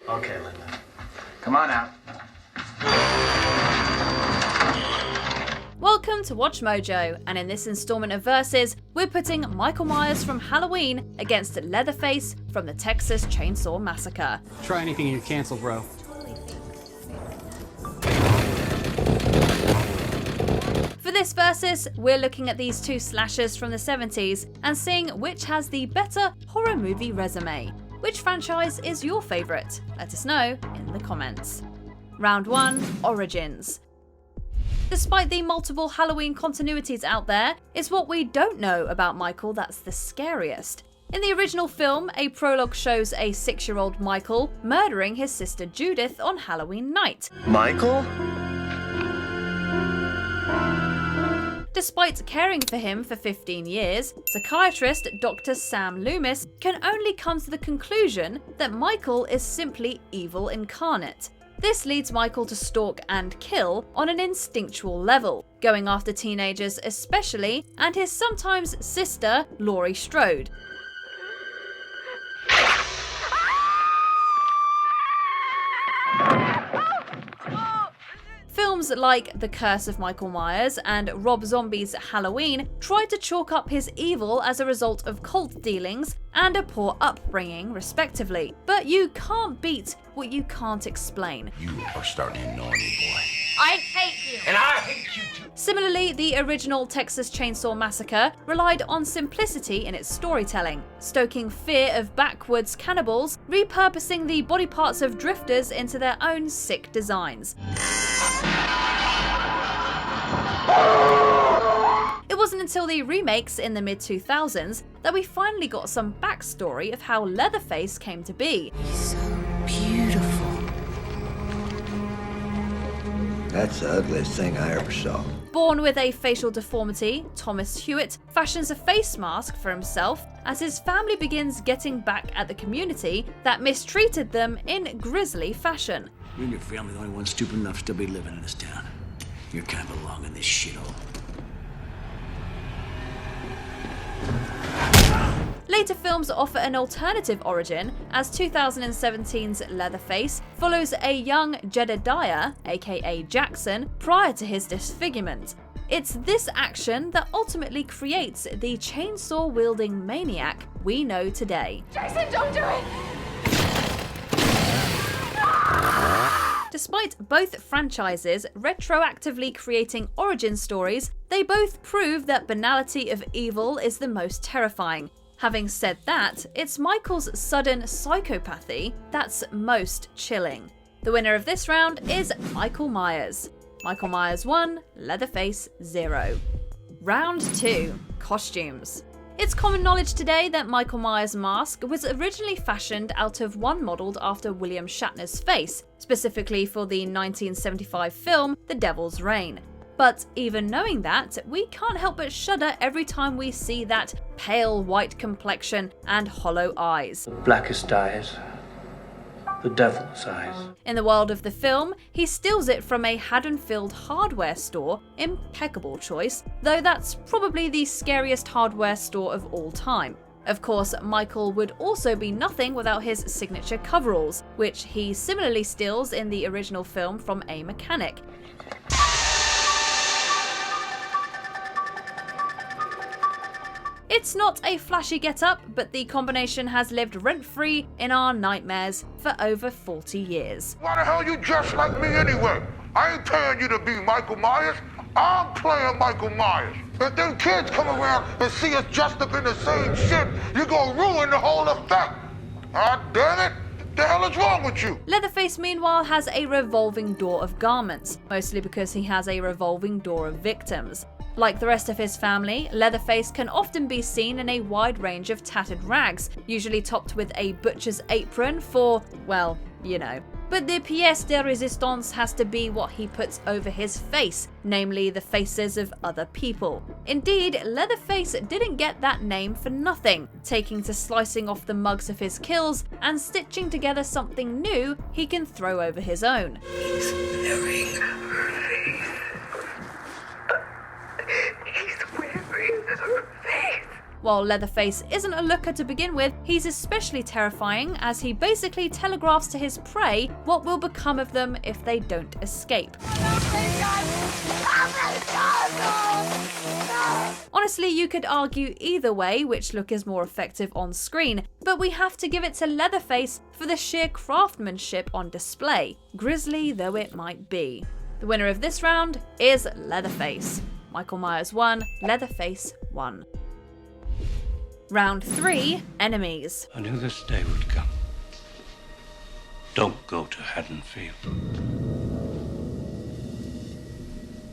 Okay, Linda. Come on out. Welcome to Watch Mojo, and in this installment of Versus, we're putting Michael Myers from Halloween against Leatherface from the Texas Chainsaw Massacre. Try anything and you cancel, bro. For this Versus, we're looking at these two slashers from the 70s and seeing which has the better horror movie resume. Which franchise is your favourite? Let us know in the comments. Round 1, Origins. Despite the multiple Halloween continuities out there, it's what we don't know about Michael that's the scariest. In the original film, a prologue shows a 6-year-old Michael murdering his sister Judith on Halloween night. Michael? Despite caring for him for 15 years, psychiatrist Dr. Sam Loomis can only come to the conclusion that Michael is simply evil incarnate. This leads Michael to stalk and kill on an instinctual level, going after teenagers especially, and his sometimes sister, Laurie Strode. Films like The Curse of Michael Myers and Rob Zombie's Halloween tried to chalk up his evil as a result of cult dealings and a poor upbringing, respectively. But you can't beat what you can't explain. You are starting to annoy me, boy. I hate you! And I hate you too! Similarly, the original Texas Chainsaw Massacre relied on simplicity in its storytelling, stoking fear of backwoods cannibals, repurposing the body parts of drifters into their own sick designs. It wasn't until the remakes in the mid-2000s that we finally got some backstory of how Leatherface came to be. So beautiful. That's the ugliest thing I ever saw. Born with a facial deformity, Thomas Hewitt fashions a face mask for himself as his family begins getting back at the community that mistreated them in grisly fashion. You and your family are the only ones stupid enough to still be living in this town. You kind of belong in this shithole. Later films offer an alternative origin, as 2017's Leatherface follows a young Jedediah, aka Jackson, prior to his disfigurement. It's this action that ultimately creates the chainsaw-wielding maniac we know today. Jason, don't do it! Despite both franchises retroactively creating origin stories, they both prove that banality of evil is the most terrifying. Having said that, it's Michael's sudden psychopathy that's most chilling. The winner of this round is Michael Myers. Michael Myers 1, Leatherface 0. Round 2, Costumes. It's common knowledge today that Michael Myers' mask was originally fashioned out of one modelled after William Shatner's face, specifically for the 1975 film The Devil's Reign. But even knowing that, we can't help but shudder every time we see that pale white complexion and hollow eyes. The blackest eyes. The devil's eyes. In the world of the film, he steals it from a Haddonfield hardware store, impeccable choice, though that's probably the scariest hardware store of all time. Of course, Michael would also be nothing without his signature coveralls, which he similarly steals in the original film from a mechanic. It's not a flashy get-up, but the combination has lived rent-free in our nightmares for over 40 years. Why the hell you dressed like me anyway? I ain't paying you to be Michael Myers. I'm playing Michael Myers. If them kids come around and see us dressed up in the same shit, you're gonna ruin the whole effect. Ah, damn it. What the hell is wrong with you? Leatherface, meanwhile, has a revolving door of garments, mostly because he has a revolving door of victims. Like the rest of his family, Leatherface can often be seen in a wide range of tattered rags, usually topped with a butcher's apron for, well, you know. But the pièce de résistance has to be what he puts over his face, namely the faces of other people. Indeed, Leatherface didn't get that name for nothing, taking to slicing off the mugs of his kills and stitching together something new he can throw over his own. He's wearing her face. He's wearing her face. While Leatherface isn't a looker to begin with, he's especially terrifying as he basically telegraphs to his prey what will become of them if they don't escape. Honestly, you could argue either way which look is more effective on screen, but we have to give it to Leatherface for the sheer craftsmanship on display, grisly though it might be. The winner of this round is Leatherface. Michael Myers 1, Leatherface 1. Round 3, Enemies. I knew this day would come. Don't go to Haddonfield.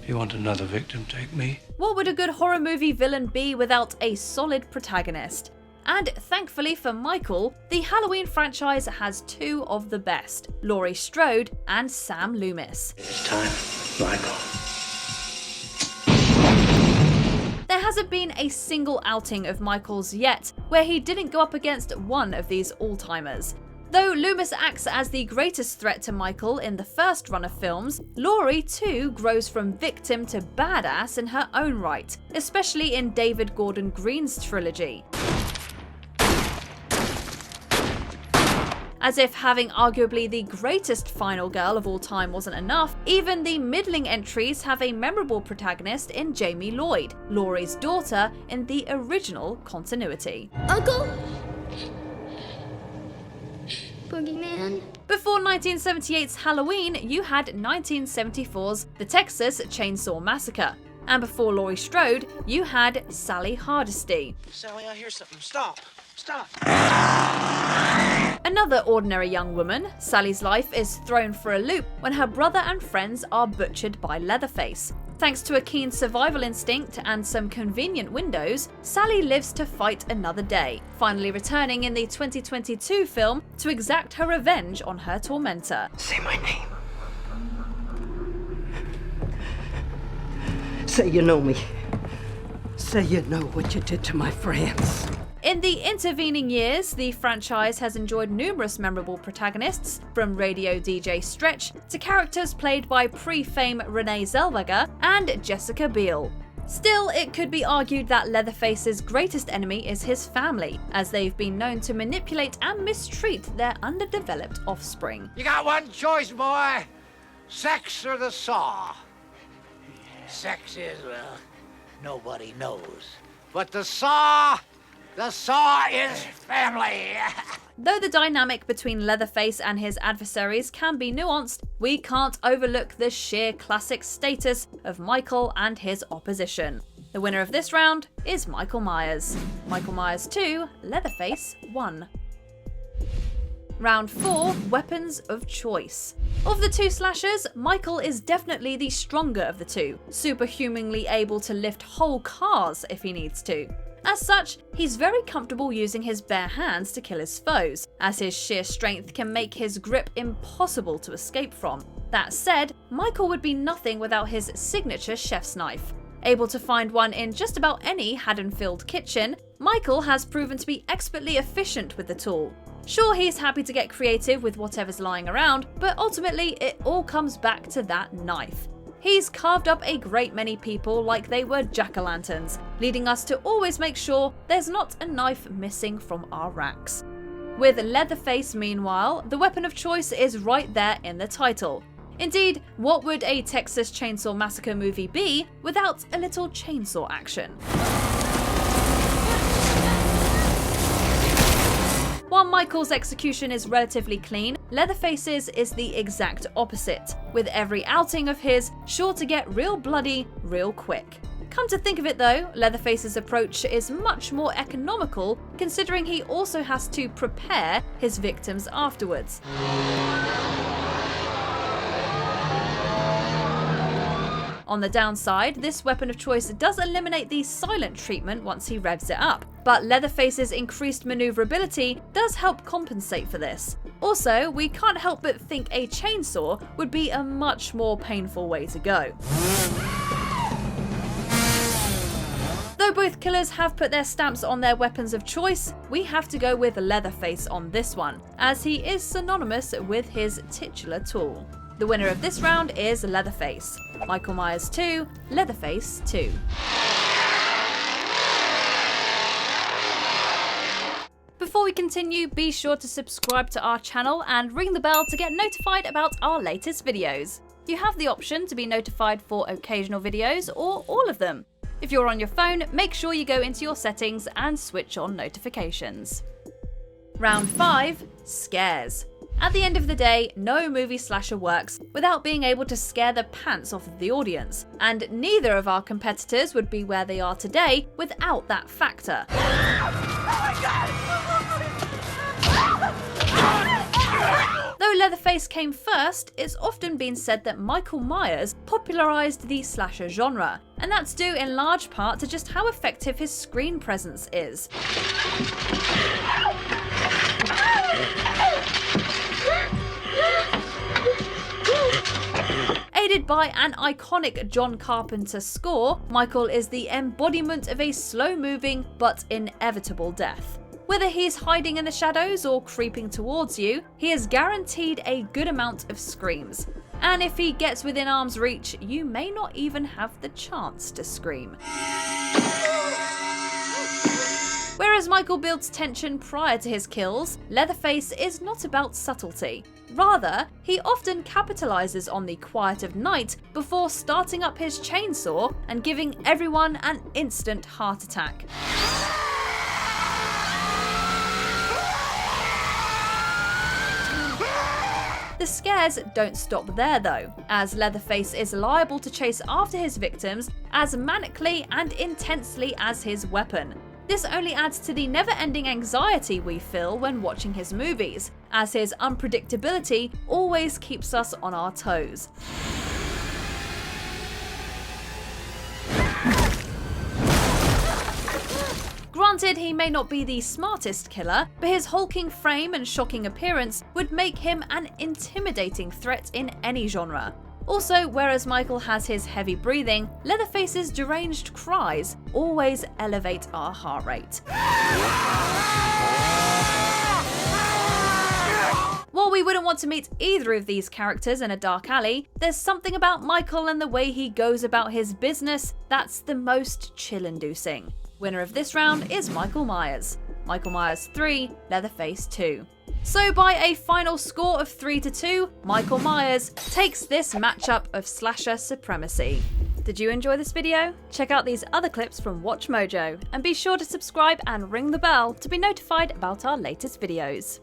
If you want another victim, take me. What would a good horror movie villain be without a solid protagonist? And thankfully for Michael, the Halloween franchise has two of the best, Laurie Strode and Sam Loomis. It's time, Michael. There hasn't been a single outing of Michael's yet where he didn't go up against one of these all-timers. Though Loomis acts as the greatest threat to Michael in the first run of films, Laurie too grows from victim to badass in her own right, especially in David Gordon Green's trilogy. As if having arguably the greatest final girl of all time wasn't enough, even the middling entries have a memorable protagonist in Jamie Lloyd, Laurie's daughter in the original continuity. Uncle? Boogeyman? Before 1978's Halloween, you had 1974's The Texas Chainsaw Massacre. And before Laurie Strode, you had Sally Hardesty. Sally, I hear something. Stop. Stop. Another ordinary young woman, Sally's life is thrown for a loop when her brother and friends are butchered by Leatherface. Thanks to a keen survival instinct and some convenient windows, Sally lives to fight another day, finally returning in the 2022 film to exact her revenge on her tormentor. Say my name. Say you know me. Say you know what you did to my friends. In the intervening years, the franchise has enjoyed numerous memorable protagonists, from radio DJ Stretch to characters played by pre-fame Renee Zellweger and Jessica Biel. Still, it could be argued that Leatherface's greatest enemy is his family, as they've been known to manipulate and mistreat their underdeveloped offspring. You got one choice, boy. Sex or the saw. Sex is, well, nobody knows. But the saw is family. Though the dynamic between Leatherface and his adversaries can be nuanced, we can't overlook the sheer classic status of Michael and his opposition. The winner of this round is Michael Myers. Michael Myers 2, Leatherface 1. Round 4, Weapons of Choice. Of the two slashers, Michael is definitely the stronger of the two, superhumanly able to lift whole cars if he needs to. As such, he's very comfortable using his bare hands to kill his foes, as his sheer strength can make his grip impossible to escape from. That said, Michael would be nothing without his signature chef's knife. Able to find one in just about any Haddonfield kitchen, Michael has proven to be expertly efficient with the tool. Sure, he's happy to get creative with whatever's lying around, but ultimately it all comes back to that knife. He's carved up a great many people like they were jack-o'-lanterns, leading us to always make sure there's not a knife missing from our racks. With Leatherface, meanwhile, the weapon of choice is right there in the title. Indeed, what would a Texas Chainsaw Massacre movie be without a little chainsaw action? While Michael's execution is relatively clean, Leatherface's is the exact opposite, with every outing of his sure to get real bloody real quick. Come to think of it though, Leatherface's approach is much more economical considering he also has to prepare his victims afterwards. On the downside, this weapon of choice does eliminate the silent treatment once he revs it up, but Leatherface's increased maneuverability does help compensate for this. Also, we can't help but think a chainsaw would be a much more painful way to go. Though both killers have put their stamps on their weapons of choice, we have to go with Leatherface on this one, as he is synonymous with his titular tool. The winner of this round is Leatherface. Michael Myers 2, Leatherface 2. Before we continue, be sure to subscribe to our channel and ring the bell to get notified about our latest videos. You have the option to be notified for occasional videos or all of them. If you're on your phone, make sure you go into your settings and switch on notifications. Round 5. Scares. At the end of the day, no movie slasher works without being able to scare the pants off of the audience, and neither of our competitors would be where they are today without that factor. Though Leatherface came first, it's often been said that Michael Myers popularised the slasher genre, and that's due in large part to just how effective his screen presence is. Aided by an iconic John Carpenter score, Michael is the embodiment of a slow-moving but inevitable death. Whether he's hiding in the shadows or creeping towards you, he is guaranteed a good amount of screams. And if he gets within arm's reach, you may not even have the chance to scream. Whereas Michael builds tension prior to his kills, Leatherface is not about subtlety. Rather, he often capitalises on the quiet of night before starting up his chainsaw and giving everyone an instant heart attack. The scares don't stop there though, as Leatherface is liable to chase after his victims as manically and intensely as his weapon. This only adds to the never-ending anxiety we feel when watching his movies, as his unpredictability always keeps us on our toes. Granted, he may not be the smartest killer, but his hulking frame and shocking appearance would make him an intimidating threat in any genre. Also, whereas Michael has his heavy breathing, Leatherface's deranged cries always elevate our heart rate. While we wouldn't want to meet either of these characters in a dark alley, there's something about Michael and the way he goes about his business that's the most chill-inducing. Winner of this round is Michael Myers. Michael Myers 3, Leatherface 2. So by a final score of 3-2, Michael Myers takes this matchup of slasher supremacy. Did you enjoy this video? Check out these other clips from WatchMojo, and be sure to subscribe and ring the bell to be notified about our latest videos.